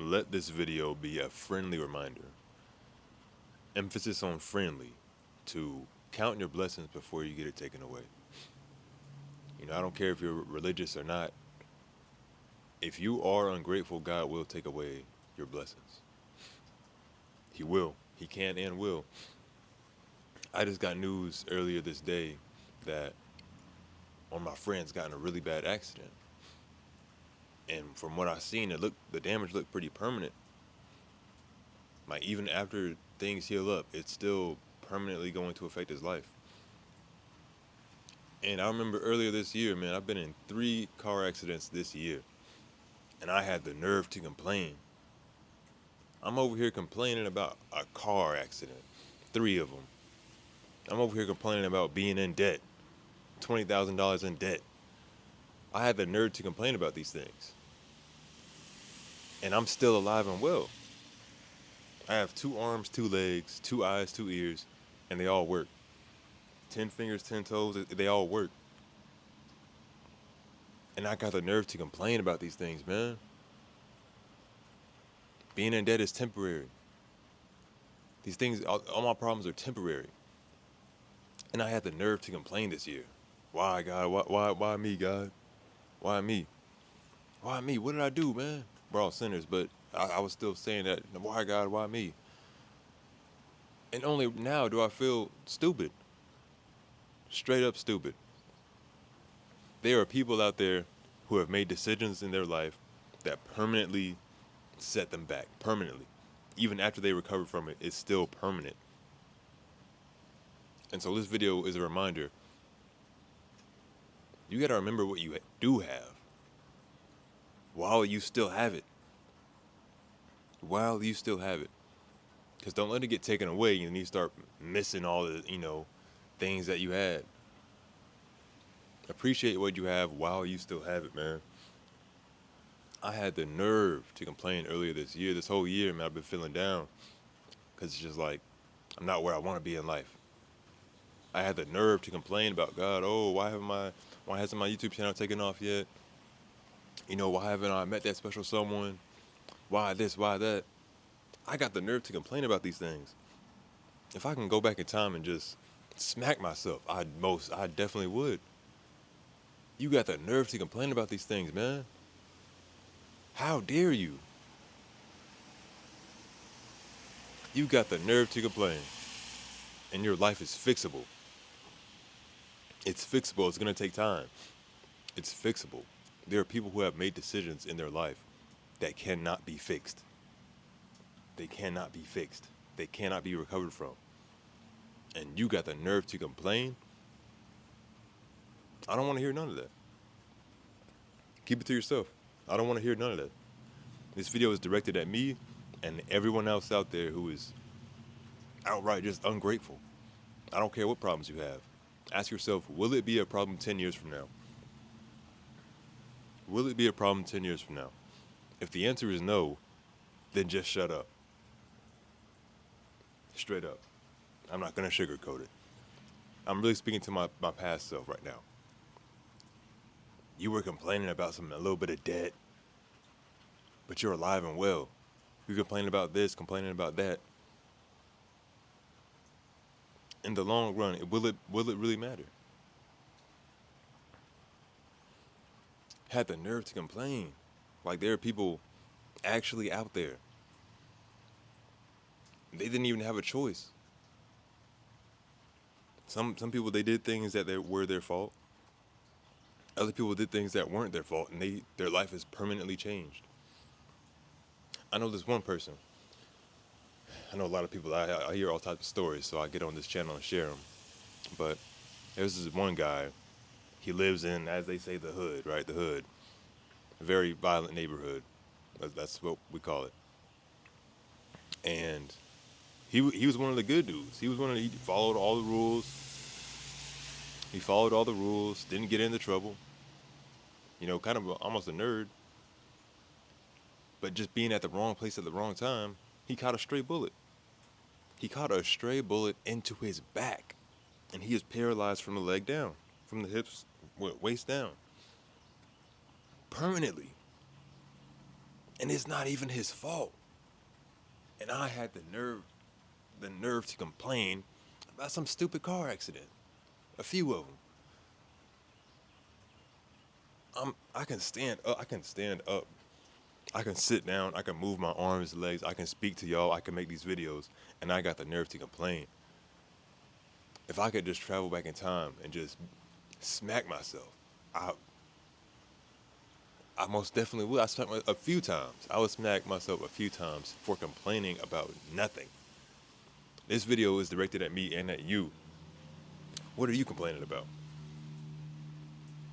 let this video be a friendly reminder, emphasis on friendly, to count your blessings before you get it taken away. I don't care if you're religious or not. If you are ungrateful, God will take away your blessings. He will. He can and will. I just got news earlier this day that one of my friends got in a really bad accident. And from what I seen, the damage looked pretty permanent. Like even after things heal up, it's still permanently going to affect his life. And I remember earlier this year, man, I've been in 3 car accidents this year, and I had the nerve to complain. I'm over here complaining about a car accident, 3 of them. I'm over here complaining about being in debt, $20,000 in debt. I had the nerve to complain about these things, and I'm still alive and well. I have 2 arms, 2 legs, 2 eyes, 2 ears, and they all work. 10 fingers, 10 toes, they all work. And I got the nerve to complain about these things, man. Being in debt is temporary. These things, all my problems are temporary. And I had the nerve to complain this year. Why, God? Why me, God? Why me? Why me? What did I do, man? We're all sinners, but I was still saying that. Why, God? Why me? And only now do I feel stupid. Straight up stupid. There are people out there who have made decisions in their life that permanently set them back. Permanently. Even after they recover from it, it's still permanent. And so this video is a reminder. You gotta remember what you do have while you still have it. While you still have it. Because don't let it get taken away and you start missing all the, things that you had. Appreciate what you have while you still have it, man. I had the nerve to complain earlier this year. This whole year, man, I've been feeling down. Because it's just like, I'm not where I want to be in life. I had the nerve to complain about, God, oh, why hasn't my YouTube channel taken off yet? Why haven't I met that special someone? Why this, why that? I got the nerve to complain about these things. If I can go back in time and just smack myself, I definitely would. You got the nerve to complain about these things, man. How dare you? You got the nerve to complain. And your life is fixable. It's fixable. It's going to take time. It's fixable. There are people who have made decisions in their life that cannot be fixed. They cannot be fixed. They cannot be recovered from. And you got the nerve to complain? I don't want to hear none of that. Keep it to yourself. I don't want to hear none of that. This video is directed at me and everyone else out there who is outright just ungrateful. I don't care what problems you have. Ask yourself, will it be a problem 10 years from now? Will it be a problem 10 years from now? If the answer is no, then just shut up. Straight up. I'm not going to sugarcoat it. I'm really speaking to my past self right now. You were complaining about a little bit of debt, but you're alive and well. You're complaining about this, complaining about that. In the long run, will it really matter? Had the nerve to complain. Like there are people actually out there. They didn't even have a choice. Some people, they did things that were their fault. Other people did things that weren't their fault, and their life is permanently changed. I know this one person. I know a lot of people. I hear all types of stories, so I get on this channel and share them. But there's this one guy. He lives in, as they say, the hood, right? The hood. A very violent neighborhood. That's what we call it. And he was one of the good dudes. He followed all the rules. He followed all the rules. Didn't get into trouble. Kind of almost a nerd. But just being at the wrong place at the wrong time, he caught a stray bullet. He caught a stray bullet into his back. And he is paralyzed from the leg down. From the hips, waist down. Permanently. And it's not even his fault. And I had the nerve to complain about some stupid car accident. A few of them. I can stand up. I can stand up. I can sit down. I can move my arms, legs. I can speak to y'all. I can make these videos. And I got the nerve to complain. If I could just travel back in time and just smack myself, I I most definitely would. I smacked a few times. I would smack myself a few times for complaining about nothing. This video is directed at me and at you. What are you complaining about?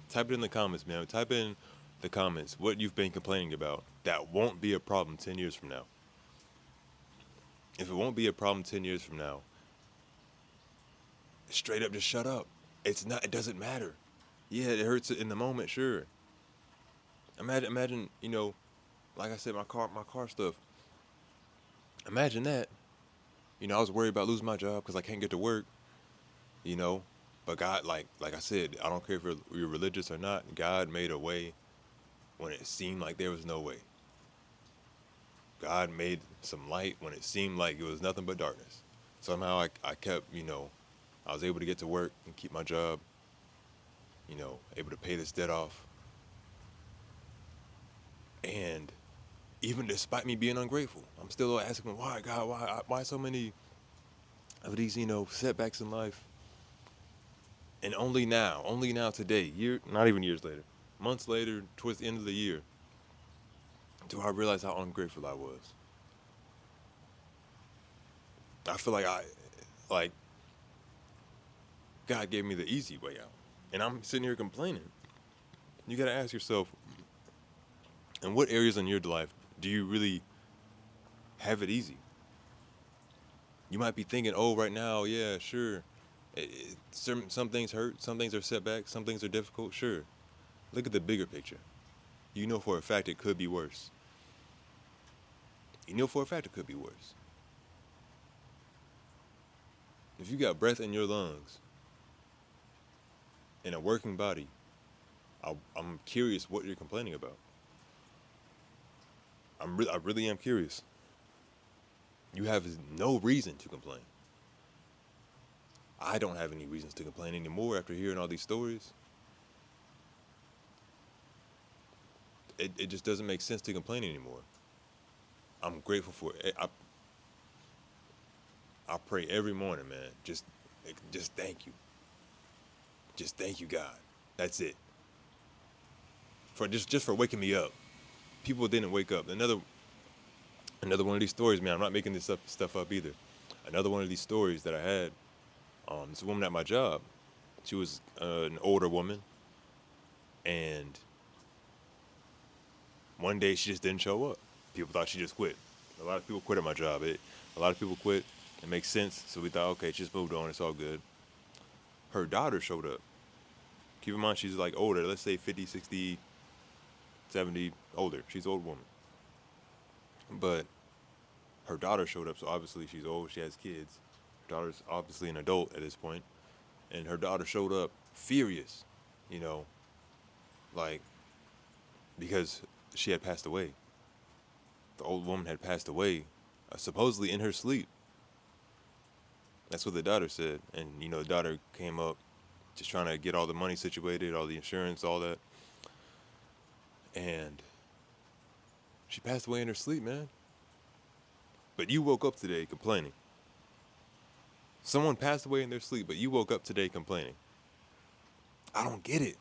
Type it in the comments, man. Type in the comments what you've been complaining about that won't be a problem 10 years from now. If it won't be a problem 10 years from now, straight up just shut up. It doesn't matter. Yeah, it hurts in the moment, sure. Imagine, like I said, my car stuff. Imagine that. I was worried about losing my job because I can't get to work, you know. But God, like I said, I don't care if you're religious or not. God made a way when it seemed like there was no way. God made some light when it seemed like it was nothing but darkness. Somehow I kept, I was able to get to work and keep my job, able to pay this debt off. And even despite me being ungrateful, I'm still asking, why, God, why so many of these, setbacks in life? And only now today, not even years later, months later, towards the end of the year, do I realize how ungrateful I was. I feel like God gave me the easy way out. And I'm sitting here complaining. You got to ask yourself, in what areas in your life do you really have it easy? You might be thinking, oh, right now, yeah, sure. Some things hurt, some things are setbacks, some things are difficult, sure. Look at the bigger picture. You know for a fact it could be worse. You know for a fact it could be worse. If you got breath in your lungs and a working body, I'm curious what you're complaining about. I really am curious. You have no reason to complain. I don't have any reasons to complain anymore after hearing all these stories. It just doesn't make sense to complain anymore. I'm grateful for it. I pray every morning, man. Just thank you. Just thank you, God. That's it. For just for waking me up. People didn't wake up. Another one of these stories, man. I'm not making this stuff up either. Another one of these stories that I had. This woman at my job. She was an older woman, and one day she just didn't show up. People thought she just quit. A lot of people quit at my job. A lot of people quit. It makes sense. So we thought, okay, she just moved on. It's all good. Her daughter showed up. Keep in mind, she's like older. Let's say 50, 60, 70, older. She's an old woman. But her daughter showed up. So obviously she's old. She has kids. Her daughter's obviously an adult at this point. And her daughter showed up furious, you know, like because she had passed away. The old woman had passed away, supposedly in her sleep. That's what the daughter said. And, the daughter came up just trying to get all the money situated, all the insurance, all that. And she passed away in her sleep, man. But you woke up today complaining. Someone passed away in their sleep, but you woke up today complaining. I don't get it.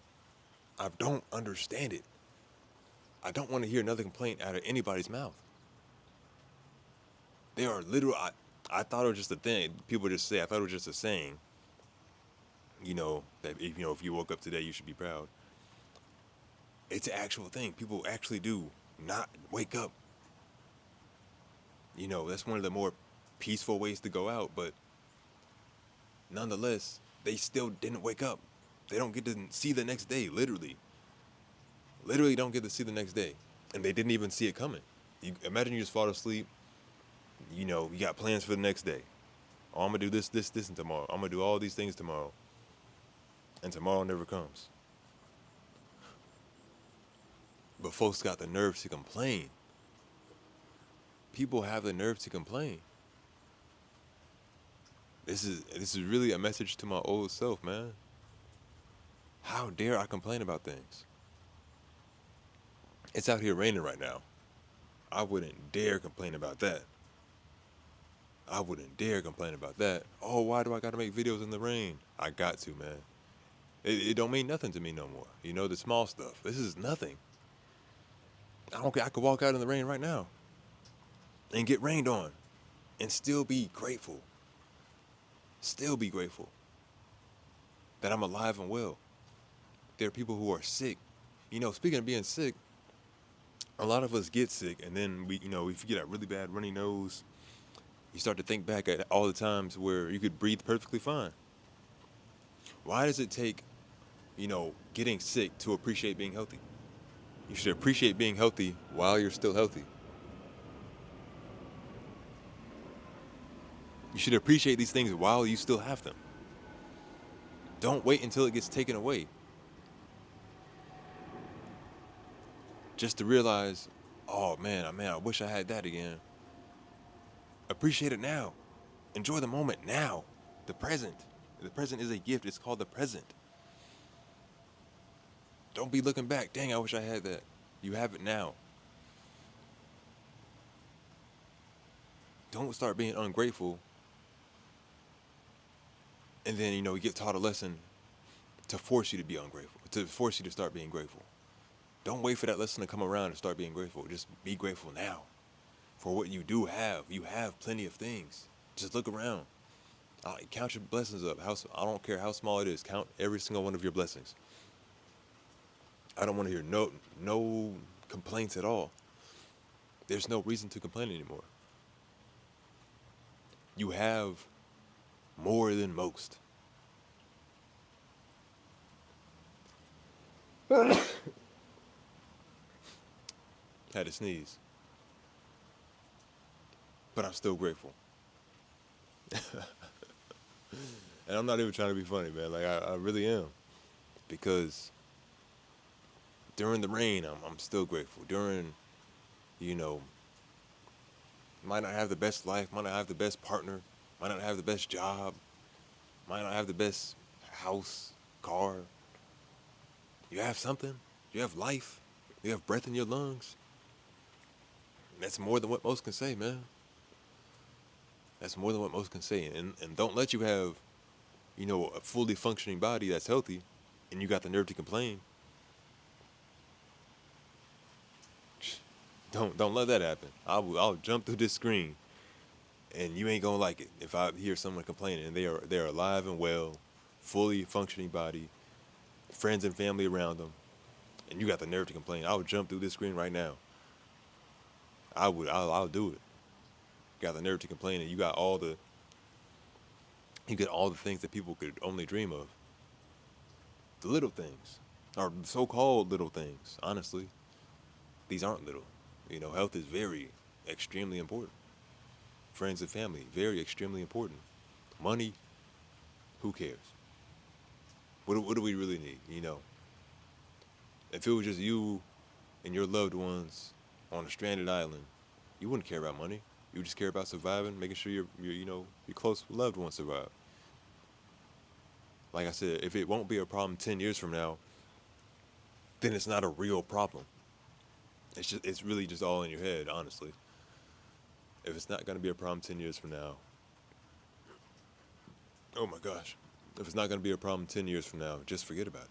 I don't understand it. I don't want to hear another complaint out of anybody's mouth. They are literal. I thought it was just a thing. People just say, I thought it was just a saying, that if you woke up today, you should be proud. It's an actual thing. People actually do not wake up. That's one of the more peaceful ways to go out, but nonetheless, they still didn't wake up. They don't get to see the next day, literally. Literally don't get to see the next day. And they didn't even see it coming. Imagine you just fall asleep, you got plans for the next day. Oh, I'm going to do this, and tomorrow. I'm going to do all these things tomorrow. And tomorrow never comes. But folks got the nerve to complain people have the nerve to complain. This is really a message to my old self, man. How dare I complain about things? It's out here raining right now. I wouldn't dare complain about that. I wouldn't dare complain about that. Oh, why do I gotta make videos in the rain? I got to, man. It don't mean nothing to me no more. You know, the small stuff. This is nothing. I don't care. I could walk out in the rain right now and get rained on and still be grateful. Still be grateful that I'm alive and well. There are people who are sick. You know, speaking of being sick, a lot of us get sick and then we get a really bad runny nose. You start to think back at all the times where you could breathe perfectly fine. Why does it take, getting sick to appreciate being healthy? You should appreciate being healthy while you're still healthy. You should appreciate these things while you still have them. Don't wait until it gets taken away. Just to realize, oh man, I wish I had that again. Appreciate it now. Enjoy the moment now. The present. The present is a gift. It's called the present. Don't be looking back. Dang, I wish I had that. You have it now. Don't start being ungrateful. And then, you get taught a lesson to force you to be ungrateful, to force you to start being grateful. Don't wait for that lesson to come around and start being grateful. Just be grateful now for what you do have. You have plenty of things. Just look around. Count your blessings up. I don't care how small it is. Count every single one of your blessings. I don't want to hear no complaints at all. There's no reason to complain anymore. You have more than most. Had to sneeze. But I'm still grateful. And I'm not even trying to be funny, man. Like, I really am. Because during the rain, I'm still grateful. During, might not have the best life, might not have the best partner, might not have the best job, might not have the best house, car. You have something. You have life. You have breath in your lungs. That's more than what most can say, man. That's more than what most can say. And don't let you have, a fully functioning body that's healthy and you got the nerve to complain. Don't let that happen. I'll jump through this screen and you ain't gonna like it if I hear someone complaining and they're alive and well, fully functioning body, friends and family around them, and you got the nerve to complain. I would jump through this screen right now. I'll do it. Got the nerve to complain and you get all the things that people could only dream of. The little things, or so-called little things, honestly. These aren't little. Health is very, extremely important. Friends and family, very, extremely important. Money, who cares? What do we really need, If it was just you and your loved ones on a stranded island, you wouldn't care about money. You would just care about surviving, making sure your close loved ones survive. Like I said, if it won't be a problem 10 years from now, then it's not a real problem. It's really just all in your head, honestly. If it's not going to be a problem 10 years from now, oh my gosh. If it's not going to be a problem 10 years from now, just forget about it.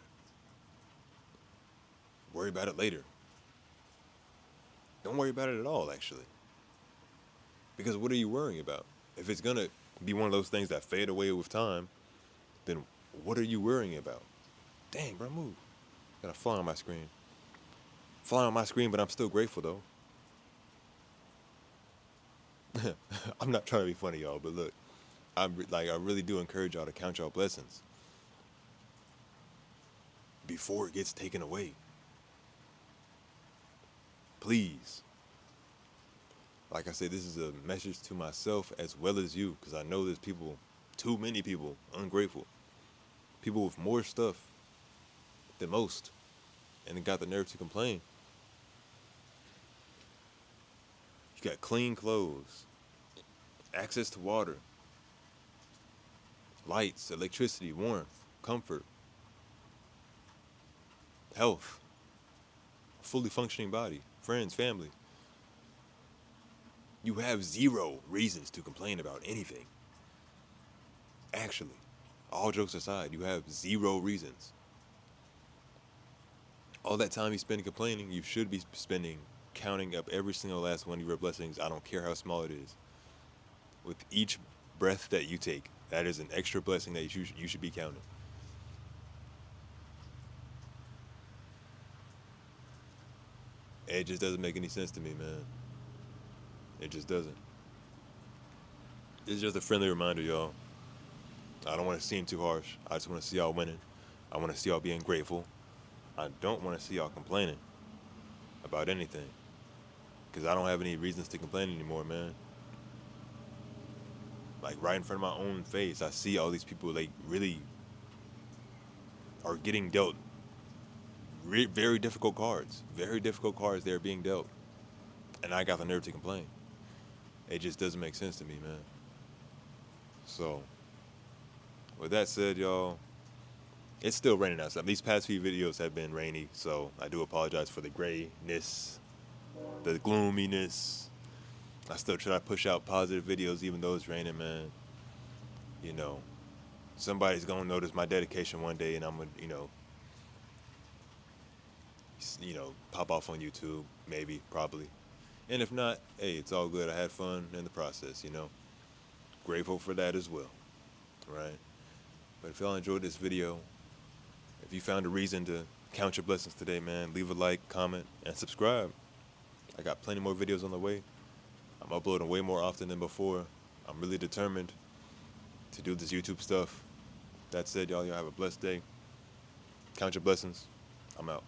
Worry about it later. Don't worry about it at all, actually. Because what are you worrying about? If it's going to be one of those things that fade away with time, then what are you worrying about? Dang, bro, move. Got a fly on my screen. Fly on my screen, but I'm still grateful, though. I'm not trying to be funny, y'all, but look, I really do encourage y'all to count y'all blessings before it gets taken away. Please. Like I said, this is a message to myself as well as you, because I know there's too many people, ungrateful. People with more stuff than most, and they got the nerve to complain. You got clean clothes, access to water, lights, electricity, warmth, comfort, health, a fully functioning body, friends, family. You have zero reasons to complain about anything. Actually, all jokes aside, you have zero reasons. All that time you spend complaining, you should be spending counting up every single last one of your blessings. I don't care how small it is. With each breath that you take, that is an extra blessing that you should be counting. It just doesn't make any sense to me, man. It just doesn't. It's just a friendly reminder, y'all. I don't want to seem too harsh. I just want to see y'all winning. I want to see y'all being grateful. I don't want to see y'all complaining about anything. Because I don't have any reasons to complain anymore, man. Like, right in front of my own face, I see all these people, like, really are getting dealt very difficult cards. Very difficult cards they're being dealt. And I got the nerve to complain. It just doesn't make sense to me, man. So, with that said, y'all, it's still raining outside. These past few videos have been rainy, so I do apologize for the grayness, the gloominess. I still try to push out positive videos even though it's raining, man. You know, somebody's gonna notice my dedication one day, and I'm gonna, pop off on YouTube, maybe, probably. And if not, hey, it's all good. I had fun in the process, Grateful for that as well, right? But if y'all enjoyed this video, if you found a reason to count your blessings today, man, leave a like, comment, and subscribe. I got plenty more videos on the way. I'm uploading way more often than before. I'm really determined to do this YouTube stuff. That said, y'all have a blessed day. Count your blessings. I'm out.